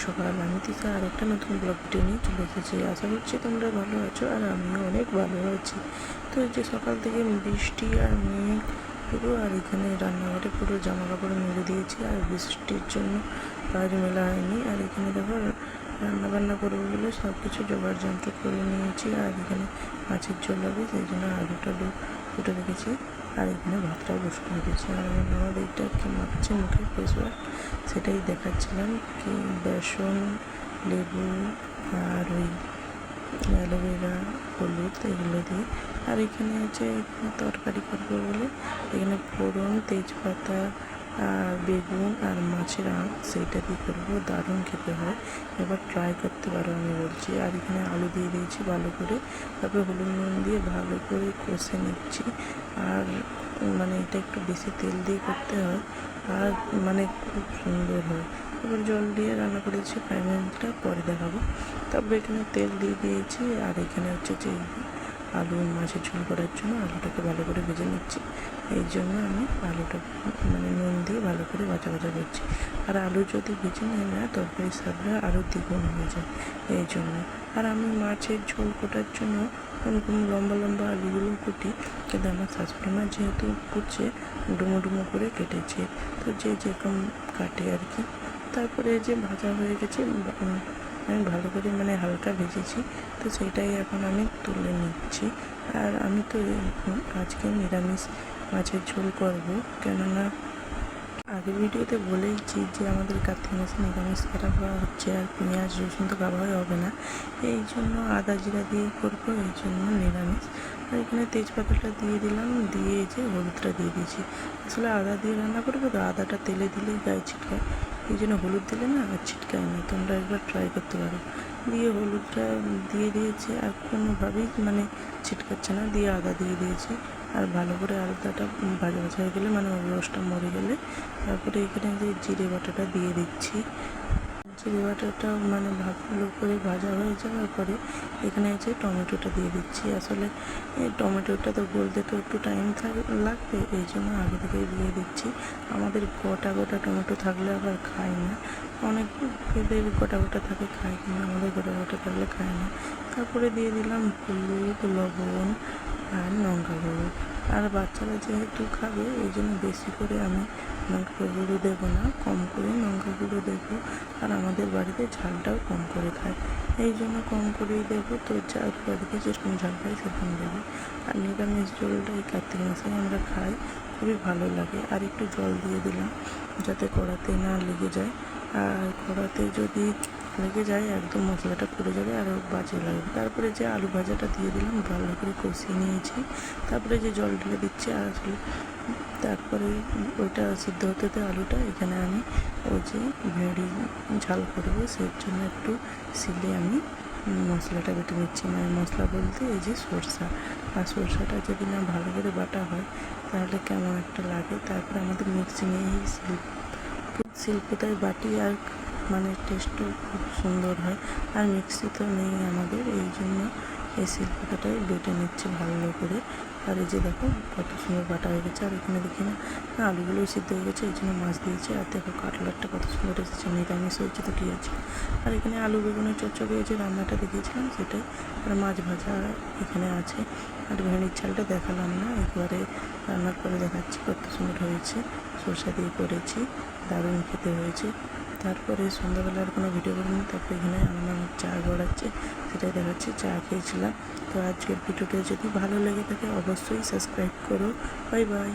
সকাল। আমি তিশা আর একটা নতুন ব্লগ ভিডিও নিয়ে চলে এসেছি। আশা করছি তোমরা ভালো আছো আর আমিও অনেক ভালো আছি। তো এই যে সকাল থেকে বৃষ্টি আর মেঘ পুরো, আর এখানে রান্নাঘরে পুরো জামা কাপড় মেলে দিয়েছি, আর বৃষ্টির জন্য বাইরে মেলা হয়নি। আর এখানে দেখো রান্না বান্না করবো বলে সব কিছু জোগাড় যন্ত্র করে নিয়েছি। আর এখানে মাছের ঝোল হবে, সেই জন্য আলু টালু ফুটে রেখেছি। আর এখানে ভাতটাও বসে রেখেছি। আর আমার ননদ এইটা কি মাখছে মুখে ফেস ওয়াশ, সেটাই দেখাচ্ছিলাম। কি বেসন, লেবু আর ওই অ্যালোভেরা, হলুদ এগুলো দিয়ে। আর এখানে হচ্ছে তরকারি করবো বলে এখানে ফোড়ন, তেজপাতা আর বেগুন আর মাছের আঁশ সেইটা দিয়ে করবো। দারুণ খেতে হয়, এবার ট্রাই করতে পারো আমি বলছি। আর এখানে আলু দিয়ে দিয়েছি ভালো করে, তারপরে হলুদ নুন দিয়ে ভালো করে কষে নিচ্ছি। আর মানে এটা একটু বেশি তেল দিয়ে করতে হয়, আর মানে খুব সুন্দর হয়। এবার জল দিয়ে রান্না করেছি, 5 মিনিটটা পরে দেখাবো। তারপরে এখানে তেল দিয়ে দিয়েছি। আর এখানে হচ্ছে যে আলু মাছের ঝোল করার জন্য আলুটাকে ভালো করে ভেজে নিচ্ছি। এই জন্য আমি আলুটা মানে নুন দিয়ে ভালো করে ভাজা করছি। আর আলু যদি ভেজে নিই না, তরকারি স্বাদটা আরও দ্বিগুণ হয়ে যায় এই জন্য। আর আমি মাছের ঝোল করার জন্য ওরকম লম্বা লম্বা আলুগুলো কুটি, কিন্তু আমার শাশুড়ি মা যেহেতু কুটছে ডুমো ডুমো করে কেটেছে, তো যে যেরকম কাটে আর কি। তারপরে যে ভাজা হয়ে গেছে, আমি ভালো করে মানে হালকা ভেজেছি, তো সেইটাই এখন আমি তুলে নিচ্ছি। আর আমি তো আজকে নিরামিষ মাছের ঝোল করবো, কেননা আগের ভিডিওতে বলেইছি যে আমাদের কার্তিক মাসে নিরামিষ খাওয়া হচ্ছে, আর পেঁয়াজ রসুন তো খাওয়াই হবে না, এই জন্য আদা জিরা দিয়েই করবো, এই জন্য নিরামিষ। আর এখানে তেজপাতাটা দিয়ে দিলাম, দিয়ে যে হলুদটা দিয়ে দিয়েছি। আসলে আদা দিয়ে রান্না করবো তো আদাটা তেলে দিলেই গায়ে ছিটকায়, এই জন্য হলুদ দিলে না আর ছিটকায় না। তোমরা একবার ট্রাই করতে পারো। দিয়ে হলুদটা দিয়ে দিয়েছি, আর কোনোভাবেই মানে ছিটকাচ্ছে না, দিয়ে আদা দিয়ে দিয়েছি। আর ভালো করে আদাটা ভাজা হয়ে গেলে মানে ওই রসটা মরে গেলে, তারপরে এখানে যে জিরে বাটাটা দিয়ে দিচ্ছি। জিরে বাটাটা মানে ভালো করে ভাজা হয়ে যাওয়ার পরে এখানে যে টমেটোটা দিয়ে দিচ্ছি। আসলে এই টমেটোটা তো গলতে তো একটু টাইম লাগবে, এই জন্য আগে থেকেই দিয়ে দিচ্ছি। আমাদের গোটা গোটা টমেটো থাকলে আবার খাই না, অনেক এদের গোটা গোটা থাকে খায়, কিন্তু আমাদের গোটা গোটা থাকলে খায় না। তারপরে দিয়ে দিলাম হলুদ, লবণ আর লঙ্কা গুঁড়ো। আর বাচ্চারা যেহেতু খাবে, এই জন্য বেশি করে আমি লঙ্কা গুঁড়ো দেবো না, কম করে লঙ্কা গুঁড়ো দেবো। আর আমাদের বাড়িতে ঝালটাও কম করে খায়, এই জন্য কম করেই দেবো। তো যার বাড়িতে যেরকম ঝাল খাই সেরকম দেবে। আর নিরামিষ ঝোলটা এই কার্তিক মাসে আমরা খাই, খুবই ভালো লাগে। আর একটু জল দিয়ে দিলাম যাতে কড়াতে না লেগে যায়। আর কড়াতে যদি লেগে যায় একদম মশলাটা পুড়ে যাবে আর বাজে লাগবে। তারপরে যে আলু ভাজাটা দিয়ে দিলাম, ভালো করে কষিয়ে নিয়েছি। তারপরে যে জল ঢেলে দিচ্ছি, আর আসলে তারপরে ওইটা সিদ্ধ হতে আলুটা এখানে আমি ওই যে ভেড়ি ঝাল করবো, সেই জন্য একটু শিলে আমি মশলাটা বেটে নিচ্ছি। মানে মশলা বলতে এই যে সরষা, আর সরষাটা যদি না ভালো করে বাটা হয় তাহলে কেমন একটা লাগে। তারপরে আমাদের মিক্সিংয়ে এই শিল্পতায় বাটি, আর মানে টেস্টও খুব সুন্দর হয়। আর মিক্সি তো নেই আমাদের, এই জন্য এই শিল্পতাটাই বেটে নিচ্ছে ভালো করে। আর এই যে দেখো কত সুন্দর বাটা হয়ে গেছে। আর এখানে দেখি না আলুগুলোই সিদ্ধ হয়ে গেছে, এই জন্য মাছ দিয়েছে। আর দেখো কাটলারটা কত সুন্দর এসেছে, নিরামিষ হয়েছে তো কী আছে। আর এখানে আলু বেগুনের চচ্চড়ি যে রান্নাটা দেখিয়েছিলাম সেটাই। আর মাছ ভাজা এখানে আছে। আর ভেড়ির ঝালটা দেখালাম না, একবারে রান্নার পরে দেখাচ্ছি কত সুন্দর হয়েছে। সরষা দিয়ে করেছি, দারুণ খেতে হয়েছে। তারপরে সন্ধ্যাবেলার কোনো ভিডিও করিনি। তারপরে এখানে আমার চা গড়াচ্ছে, সেটাই দেখাচ্ছি। চা খেয়েছিলাম। তো আজকের ভিডিওটা যদি ভালো লেগে থাকে অবশ্যই সাবস্ক্রাইব করো। Bye bye.